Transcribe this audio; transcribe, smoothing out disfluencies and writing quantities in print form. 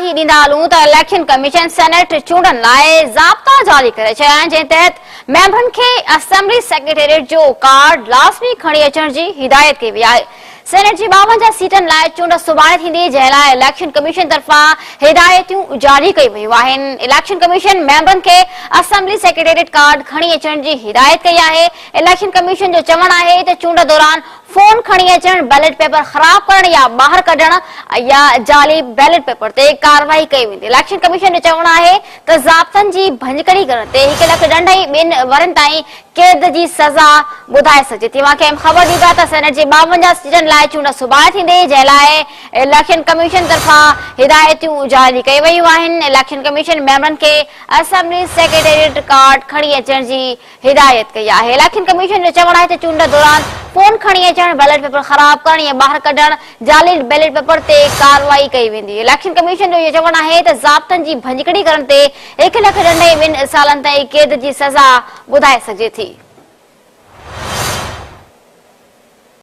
ही ॾींदा हलूं त इलेक्शन कमीशन सेनेट चूंडनि लाइ ज़ाब्ता जारी करे छॾिया आहिनि, जंहिं तहत मेंबरनि खे असेंबली सेक्रेटेरिएट जो कार्ड लाज़मी खणी अचण जी हिदायत कई वई आहे। सेनेट जी 52 सीटनि लाइ चूंड सुभाणे थींदी, जंहिं लाइ इलेक्शन कमीशन तरफ़ां हिदायतूं जारी कई वयूं आहिनि। इलेक्शन कमीशन मेंबरनि खे असेंबली सेक्रेटेरिएट कार्ड खणी अचण जी हिदायत कई आहे। इलेक्शन कमीशन जो चवणु आहे त चूंड दौरान फोन खणी अचण, बैलेट पेपर ख़राब करण या ॿाहिरि कढण या जाली बैलेट पेपर ते कार्रवाई कई वेंदी। इलेक्शन कमीशन जो चवणु आहे त ज़ाब्तनि जी भञकड़ी करण ते 1 लख ॾंड ऐं 2 वरनि ताईं कैद जी सज़ा ॿुधाए सघिजे थी। मां खे ख़बर ॾींदा त सेनेट जी 52 सीटनि लाइ चूंड सुभाणे थींदी, जंहिं लाइ इलेक्शन कमीशन तरफ़ां हिदायतूं जारी कई वयूं आहिनि। इलेक्शन कमीशन मेंबरनि खे असेंबली सेक्रेटेरिएट कार्ड खणी अचण जी हिदायत कई आहे। इलेक्शन कमीशन जो चवणु आहे त चूंड दौरान फोन खणी अचण, बैलेट पेपर ख़राब करण या ॿाहिरि कढण जाली बैलेट पेपर ते कार्रवाई कई वेंदी। इलेक्शन कमीशन जो इहो चवणु आहे त ज़ाब्तनि जी भञकड़ी करण ते 1 लख ॾंड ऐं 2 सालनि ताईं कैद जी सज़ा ॿुधाए सघिजे थी।